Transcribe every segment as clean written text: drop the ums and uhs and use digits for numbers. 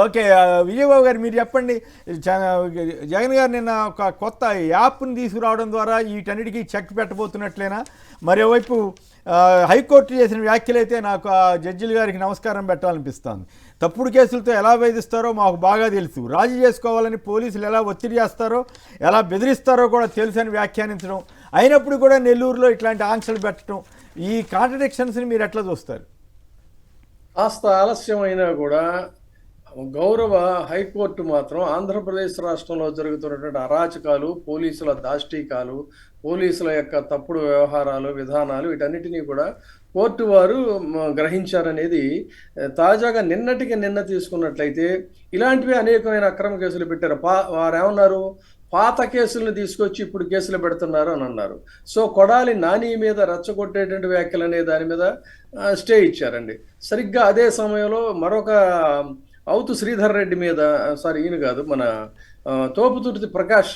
Okay. Vijaya Babu గారు మీరు చెప్పండి. జగన్ గారు నిన్న ఒక కొత్త యాప్ని తీసుకురావడం ద్వారా వీటన్నిటికీ చెక్ పెట్టబోతున్నట్లేనా? మరోవైపు హైకోర్టు చేసిన వ్యాఖ్యలైతే నాకు ఆ జడ్జిల గారికి నమస్కారం పెట్టాలనిపిస్తుంది. తప్పుడు కేసులతో ఎలా వేధిస్తారో మాకు బాగా తెలుసు, రాజీ చేసుకోవాలని పోలీసులు ఎలా ఒత్తిడి చేస్తారో, ఎలా బెదిరిస్తారో కూడా తెలుసు అని వ్యాఖ్యానించడం, అయినప్పుడు కూడా నెల్లూరులో ఇట్లాంటి ఆంక్షలు పెట్టడం, ఈ కాంట్రడిక్షన్స్ని మీరు ఎట్లా చూస్తారు? కాస్త ఆలస్యమైనా కూడా గౌరవ హైకోర్టు మాత్రం ఆంధ్రప్రదేశ్ రాష్ట్రంలో జరుగుతున్నటువంటి అరాచకాలు, పోలీసుల దాష్టీకాలు, పోలీసుల యొక్క తప్పుడు వ్యవహారాలు, విధానాలు వీటన్నిటినీ కూడా కోర్టు వారు గ్రహించారనేది తాజాగా నిన్నటికి నిన్న తీసుకున్నట్లయితే ఇలాంటివి అనేకమైన అక్రమ కేసులు పెట్టారు. వారు ఏమన్నారు, పాత కేసులను తీసుకొచ్చి ఇప్పుడు కేసులు పెడుతున్నారు అని అన్నారు. సో కొడాలి నాని మీద రెచ్చగొట్టేటువంటి వ్యాఖ్యలు అనే దాని మీద స్టే ఇచ్చారండి. సరిగ్గా అదే సమయంలో మరొక అవుతు శ్రీధర్ రెడ్డి మీద, సారీ ఈయన కాదు, మన తోపుతుర్తి ప్రకాష్,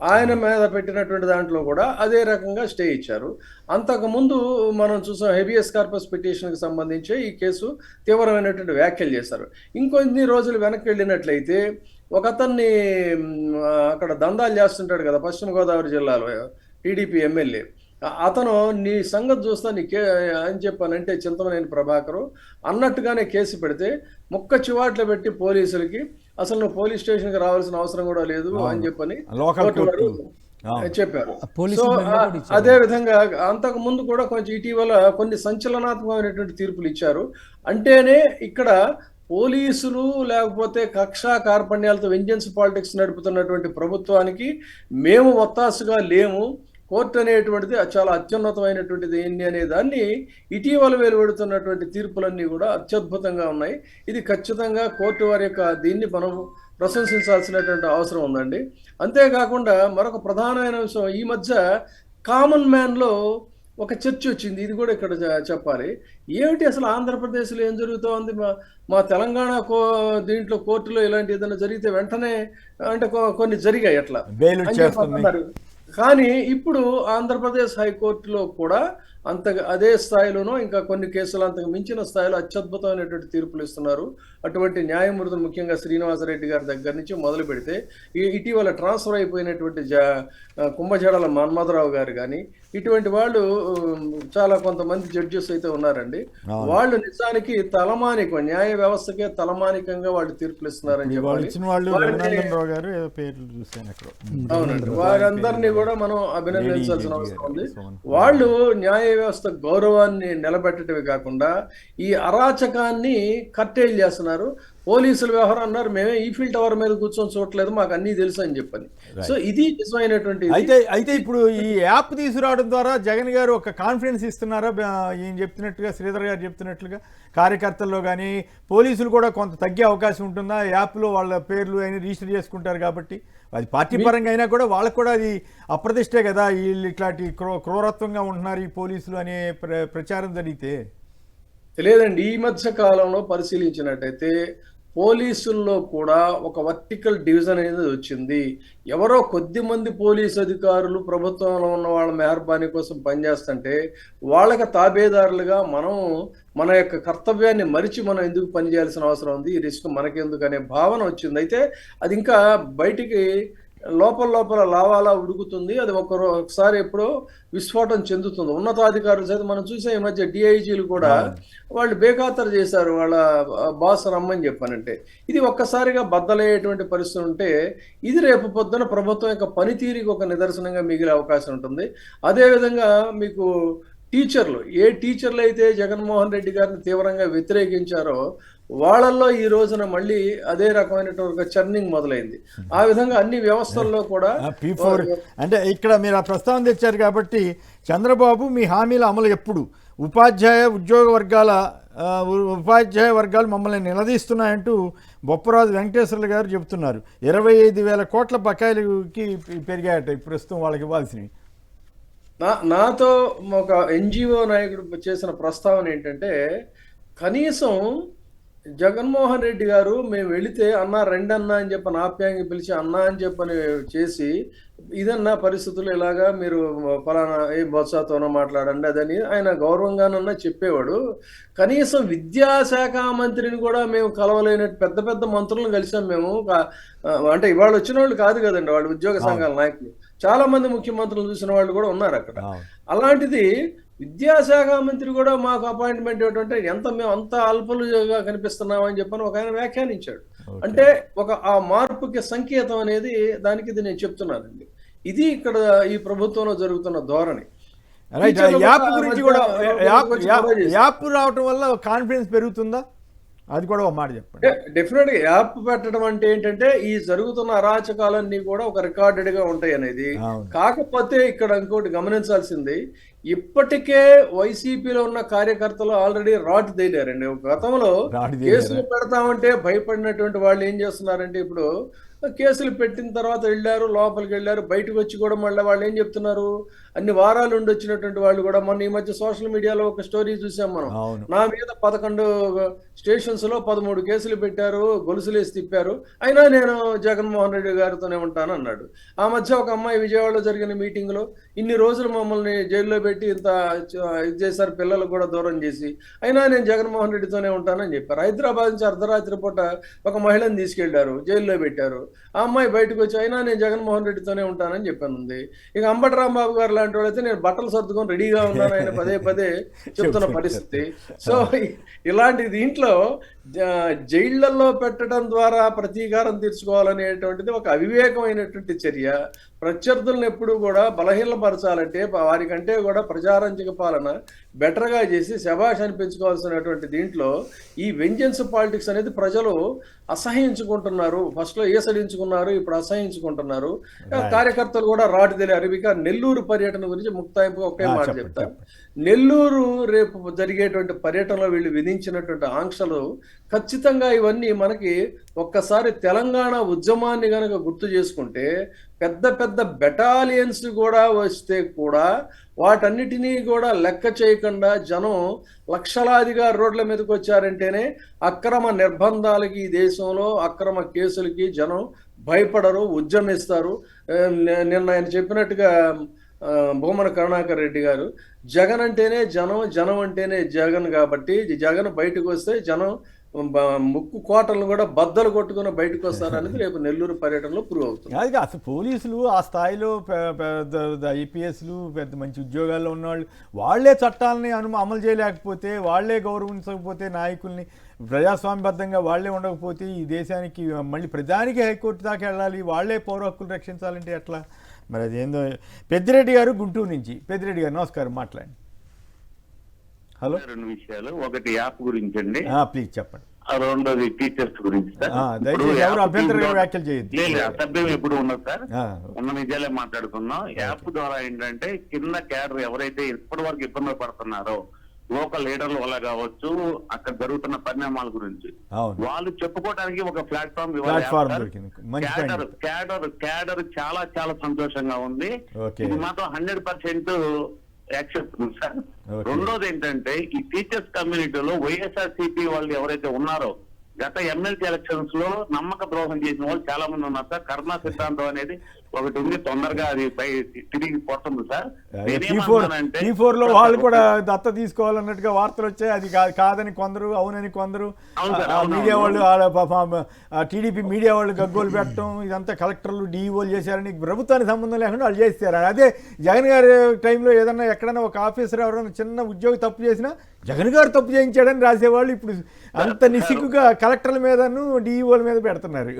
ఆయన మీద పెట్టినటువంటి దాంట్లో కూడా అదే రకంగా స్టే ఇచ్చారు. అంతకుముందు మనం చూసాం హెబియస్ కార్పస్ పిటిషన్కి సంబంధించి ఈ కేసు తీవ్రమైనటువంటి వ్యాఖ్యలు చేశారు. ఇంకొన్ని రోజులు వెనక్కి వెళ్ళినట్లయితే ఒకతన్ని అక్కడ దందాలు చేస్తుంటాడు కదా పశ్చిమ గోదావరి జిల్లాలో టీడీపీ ఎమ్మెల్యే, అతను నీ సంగతి చూస్తా నీకే అని చెప్పానంటే చింతమనేని ప్రభాకరు అన్నట్టుగానే కేసు పెడితే ముక్క చివాట్లు పెట్టి పోలీసులకి అసలు నువ్వు పోలీస్ స్టేషన్కి రావాల్సిన అవసరం కూడా లేదు అని చెప్పని చెప్పారు. సో అదే విధంగా అంతకు ముందు కూడా కొంచెం ఇటీవల కొన్ని సంచలనాత్మకమైనటువంటి తీర్పులు ఇచ్చారు. అంటేనే ఇక్కడ పోలీసులు లేకపోతే కక్షా కార్పణ్యాలతో వెంజెన్స్ పాలిటిక్స్ నడుపుతున్నటువంటి ప్రభుత్వానికి మేము ఒత్తాసుగా లేము, కోర్టు అనేటువంటిది చాలా అత్యున్నతమైనటువంటిది ఏంటి అనే దాన్ని ఇటీవల వెలువడుతున్నటువంటి తీర్పులన్నీ కూడా అత్యద్భుతంగా ఉన్నాయి. ఇది ఖచ్చితంగా కోర్టు వారి యొక్క దీన్ని మనం ప్రశంసించాల్సినటువంటి అవసరం ఉందండి. అంతేకాకుండా మరొక ప్రధానమైన విషయం, ఈ మధ్య కామన్ మ్యాన్లో ఒక చర్చ వచ్చింది, ఇది కూడా ఇక్కడ చెప్పాలి. ఏమిటి అసలు ఆంధ్రప్రదేశ్లో ఏం జరుగుతోంది, మా తెలంగాణ దీంట్లో కోర్టులో ఇలాంటి ఏదైనా జరిగితే వెంటనే అంటే కొన్ని జరిగాయి అట్లా అని చెప్పారు. కానీ ఇప్పుడు ఆంధ్రప్రదేశ్ హైకోర్టులో కూడా అదే స్థాయిలోనో ఇంకా కొన్ని కేసులు అంతకు మించిన స్థాయిలో అత్యద్భుతమైనటువంటి తీర్పులు ఇస్తున్నారు. అటువంటి న్యాయమూర్తులు ముఖ్యంగా శ్రీనివాసరెడ్డి గారి దగ్గర నుంచి మొదలు పెడితే ఇటీవల ట్రాన్స్ఫర్ అయిపోయినటువంటి కుంభజాడల మన్మథరావు గారు కానీ ఇటువంటి వాళ్ళు చాలా కొంతమంది జడ్జెస్ అయితే ఉన్నారండి. వాళ్ళు నిజానికి తలమానికం, న్యాయ వ్యవస్థకే తలమానికంగా వాళ్ళు తీర్పులు ఇస్తున్నారని చెప్పాలి. అవునండి, వారందరినీ కూడా మనం అభినందించాల్సిన అవసరం ఉంది. వాళ్ళు న్యాయ వ్యవస్థ గౌరవాన్ని నిలబెట్టడమే కాకుండా ఈ అరాచకాన్ని కట్టేలు చేస్తున్నారు. పోలీసుల వ్యవహారం అన్నారు, మేమే ఈఫిల్ టవర్ మీద కూర్చొని చూడలేదు, మాకు అన్నీ తెలుసు అని చెప్పని. సో ఇది నిజమైనటువంటి అయితే ఇప్పుడు ఈ యాప్ తీసుకురావడం ద్వారా జగన్ గారు ఒక కాన్ఫిడెన్స్ ఇస్తున్నారా? ఈయన చెప్తున్నట్టుగా, శ్రీధర్ గారు చెప్తున్నట్లుగా కార్యకర్తల్లో కానీ పోలీసులు కూడా కొంత తగ్గే అవకాశం ఉంటుందా? యాప్లో వాళ్ళ పేర్లు అయినా రిజిస్టర్ చేసుకుంటారు కాబట్టి అది పార్టీ పరంగా అయినా కూడా వాళ్ళకు కూడా అది అప్రతిష్టే కదా, వీళ్ళు ఇట్లాంటి క్రూరత్వంగా ఉంటున్నారు ఈ పోలీసులు అనే ప్రచారం జరిగితే. లేదండి, ఈ మధ్య కాలంలో పరిశీలించినట్టయితే పోలీసుల్లో కూడా ఒక వర్టికల్ డివిజన్ అనేది వచ్చింది. ఎవరో కొద్ది మంది పోలీసు అధికారులు ప్రభుత్వంలో ఉన్న వాళ్ళ మెహర్బానీ కోసం పనిచేస్తుంటే వాళ్ళకి తాబేదారులుగా మనం మన యొక్క కర్తవ్యాన్ని మరిచి మనం ఎందుకు పనిచేయాల్సిన అవసరం ఉంది, ఈ రిస్క్ మనకెందుకు అనే భావన వచ్చింది. అయితే అది ఇంకా బయటికి లోపల లావాలా ఉడుకుతుంది. అది ఒకసారి ఎప్పుడో విస్ఫోటం చెందుతుంది. ఉన్నతాధికారులు సైతం మనం చూసే ఈ మధ్య డిఐజీలు కూడా వాళ్ళు బేఖాతరు చేశారు వాళ్ళ బాస్ రమ్మని చెప్పానంటే. ఇది ఒక్కసారిగా బద్దలయ్యేటువంటి పరిస్థితి ఉంటే ఇది రేపు పొద్దున ప్రభుత్వం యొక్క పనితీరికి ఒక నిదర్శనంగా మిగిలే అవకాశం ఉంటుంది. అదేవిధంగా మీకు టీచర్లు, ఏ టీచర్లు అయితే జగన్మోహన్ రెడ్డి గారిని తీవ్రంగా వ్యతిరేకించారో వాళ్ళల్లో ఈ రోజున మళ్ళీ అదే రకమైనటువంటి చర్నింగ్ మొదలైంది. ఆ విధంగా అన్ని వ్యవస్థల్లో కూడా అంటే ఇక్కడ మీరు ఆ ప్రస్తావన తెచ్చారు కాబట్టి చంద్రబాబు మీ హామీల అమలు ఎప్పుడు, ఉపాధ్యాయ వర్గాలు మమ్మల్ని నిలదీస్తున్నాయంటూ బొప్పరాజు వెంకటేశ్వర్లు గారు చెబుతున్నారు. 25,000 కోట్ల బకాయిలకి పెరిగాయట ప్రస్తుతం వాళ్ళకి ఇవ్వాల్సినవి. నాతో ఒక ఎన్జిఓ నాయకుడు చేసిన ప్రస్తావన ఏంటంటే, కనీసం జగన్మోహన్ రెడ్డి గారు మేము వెళితే అన్న రండి అన్న అని చెప్పని ఆప్యాయంగా పిలిచి అన్న అని చెప్పని చేసి ఇదన్నా పరిస్థితులు ఇలాగా మీరు ఫలానా ఏ బొత్సతోనో మాట్లాడండి అదని ఆయన గౌరవంగానన్నా చెప్పేవాడు. కనీసం విద్యాశాఖ మంత్రిని కూడా మేము కలవలేనట్టు పెద్ద పెద్ద మంత్రులను కలిసాం మేము. అంటే ఇవాళ వచ్చిన వాళ్ళు కాదు కదండి, వాళ్ళు ఉద్యోగ సంఘాల నాయకులు. చాలా మంది ముఖ్యమంత్రులు చూసిన వాళ్ళు కూడా ఉన్నారు అక్కడ. అలాంటిది విద్యాశాఖ మంత్రి కూడా మాకు అపాయింట్మెంట్ ఇవ్వటంటే మేము అంత అల్పలుగా కనిపిస్తున్నామని చెప్పని ఒక ఆయన వ్యాఖ్యానించాడు. అంటే ఆ మార్పుకి సంకేతం అనేది దానికి ఇది నేను చెప్తున్నానండి. ఇది ఇక్కడ ఈ ప్రభుత్వంలో జరుగుతున్న ధోరణి. యాప్ గురించి కూడా యాప్ రావటం వల్ల కాన్ఫిడెన్స్ పెరుగుతుందా, అది కూడా ఒక మాట చెప్పండి. డెఫినెట్ గా యాప్ పెట్టడం అంటే ఏంటంటే ఈ జరుగుతున్న అరాచకాలన్నీ కూడా ఒక రికార్డెడ్ గా ఉంటాయి అనేది. కాకపోతే ఇక్కడ ఇంకోటి గమనించాల్సింది, ఇప్పటికే వైసీపీలో ఉన్న కార్యకర్తలు ఆల్రెడీ రాట్ తేలారండి. గతంలో కేసులు పెడతామంటే భయపడినటువంటి వాళ్ళు ఏం చేస్తున్నారంటే ఇప్పుడు కేసులు పెట్టిన తర్వాత వెళ్ళారు, లోపలికి వెళ్ళారు, బయటకు వచ్చి కూడా మళ్ళీ వాళ్ళు ఏం చెప్తున్నారు, అన్ని వారాలు ఉండి వచ్చినటువంటి వాళ్ళు కూడా మొన్న ఈ మధ్య సోషల్ మీడియాలో ఒక స్టోరీ చూసాం మనం. నా మీద 11 స్టేషన్స్ లో 13 కేసులు పెట్టారు, గొలుసులేసి తిప్పారు, అయినా నేను జగన్మోహన్ రెడ్డి గారితోనే ఉంటాను అన్నాడు. ఆ మధ్య ఒక అమ్మాయి విజయవాడలో జరిగిన మీటింగ్ లో ఇన్ని రోజులు మమ్మల్ని జైల్లో పెట్టి ఇంత ఇది చేశారు, పిల్లలు కూడా దూరం చేసి, అయినా నేను జగన్మోహన్ రెడ్డితోనే ఉంటానని చెప్పారు. హైదరాబాద్ నుంచి అర్ధరాత్రి పూట ఒక మహిళను తీసుకెళ్లారు, జైల్లో పెట్టారు. ఆ అమ్మాయి బయటకు వచ్చి అయినా నేను జగన్మోహన్ రెడ్డితోనే ఉంటానని చెప్పాను. ఇక అంబటి రాంబాబు గారు లాంటి వాళ్ళైతే నేను బట్టలు సర్దుకొని రెడీగా ఉన్నాను ఆయన పదే చెప్తున్న పరిస్థితి. సో ఇలాంటి దీంట్లో జైళ్లలో పెట్టడం ద్వారా ప్రతీకారం తీర్చుకోవాలనేటువంటిది ఒక అవివేకమైనటువంటి చర్య. ప్రత్యర్థులను ఎప్పుడు కూడా బలహీనపరచాలంటే వారికంటే కూడా ప్రజారంజక పాలన బెటర్గా చేసి శభాష్ అనిపించుకోవాల్సినటువంటి దీంట్లో ఈ వెంజెన్స్ పాలిటిక్స్ అనేది ప్రజలు అసహించుకుంటున్నారు. ఫస్ట్ లో ఏసడించుకున్నారు, ఇప్పుడు అసహించుకుంటున్నారు. కార్యకర్తలు కూడా రాటు తెలియారు. ఇక నెల్లూరు పర్యటన గురించి ముక్తాయింపుగా ఒకే మాట చెప్తారు. నెల్లూరు రేపు జరిగేటువంటి పర్యటనలో వీళ్ళు విధించినటువంటి ఆంక్షలు ఖచ్చితంగా ఇవన్నీ మనకి ఒక్కసారి తెలంగాణ ఉద్యమాన్ని గనక గుర్తు చేసుకుంటే పెద్ద పెద్ద బెటాలియన్స్ కూడా వస్తే కూడా వాటన్నిటినీ కూడా లెక్క చేయకుండా జనం లక్షలాదిగా రోడ్ల మీదకి వచ్చారంటేనే అక్రమ నిర్బంధాలకి ఈ దేశంలో అక్రమ కేసులకి జనం భయపడరు, ఉద్యమిస్తారు. నిన్న ఆయన చెప్పినట్టుగా భూమన కరుణాకర్ రెడ్డి గారు జగన్ అంటేనే జనం, జనం అంటేనే జగన్, కాబట్టి జగన్ బయటకు వస్తే జనం ముక్కు కోటలను కూడా బద్దలు కొట్టుకుని బయటకు వస్తారనేది రేపు నెల్లూరు పర్యటనలో ప్రూవ్ అవుతుంది. అది అసలు పోలీసులు ఆ స్థాయిలో పెద్ద ఐపీఎస్లు పెద్ద మంచి ఉద్యోగాల్లో ఉన్నవాళ్ళు వాళ్ళే చట్టాలని అమలు చేయలేకపోతే, వాళ్ళే గౌరవించకపోతే, నాయకుల్ని ప్రజాస్వామ్యబద్ధంగా వాళ్ళే ఉండకపోతే ఈ దేశానికి మళ్ళీ ప్రధానికి హైకోర్టు దాకా వెళ్ళాలి, వాళ్ళే పౌర హక్కులు రక్షించాలంటే ఎట్లా? మరి అదేందో. పెద్దిరెడ్డి గారు గుంటూరు నుంచి. పెద్దిరెడ్డి గారు నమస్కారం, మాట్లాడండి. హలో. 2 విషయాలు, ఒకటి యాప్ గురించి అండి, ప్లీజ్ చెప్పండి. రెండోది టీచర్స్ గురించి సార్. వ్యాఖ్యలు చేయొద్దు, అసభ్యం ఎప్పుడు ఉన్నది సార్, ఉన్న నిజాలే మాట్లాడుకున్నాం. యాప్ ద్వారా ఏంటంటే కింద క్యాడర్ ఎవరైతే ఇప్పటి వరకు ఇబ్బందులు పడుతున్నారో లోకల్ లీడర్ల వల్ల కావచ్చు, అక్కడ జరుగుతున్న పరిణామాల గురించి వాళ్ళు చెప్పుకోవడానికి ఒక ప్లాట్ఫామ్ క్యాడర్ చాలా చాలా సంతోషంగా ఉంది. ఇది మాత్రం 100% యాక్సెప్ట్ సార్. రెండోది ఏంటంటే ఈ టీచర్స్ కమ్యూనిటీలో వైఎస్ఆర్సీపీ వాళ్ళు ఎవరైతే ఉన్నారో గత ఎమ్మెల్సీ ఎలక్షన్స్ లో నమ్మక ద్రోహం చేసిన వాళ్ళు చాలా మంది ఉన్నారు సార్. కరుణా సిద్ధాంతం అనేది ఒకటి ఉంది, తొందరగా అది తిరిగి పోతుంది సార్. T4 లో వాళ్ళు కూడా దత్త తీసుకోవాలన్నట్టుగా వార్తలు వచ్చాయి. అది కాదని కొందరు, అవునని కొందరు, మీడియా వాళ్ళు టీడీపీ మీడియా వాళ్ళు గగ్గోలు పెట్టడం, ఇదంతా కలెక్టర్లు డిఈఓలు చేశారని ప్రభుత్వానికి సంబంధం లేకుండా వాళ్ళు చేస్తారు. అదే జగన్ గారి టైంలో ఏదన్నా ఎక్కడైనా ఒక ఆఫీసర్ ఎవరైనా చిన్న ఉద్యోగి తప్పు చేసినా జగన్ గారు తప్పు చేయించాడని రాసేవాళ్ళు ఇప్పుడు అంత నిసిగ్గుగా కలెక్టర్ల మీదను డిఈఓల మీద పెడుతున్నారు.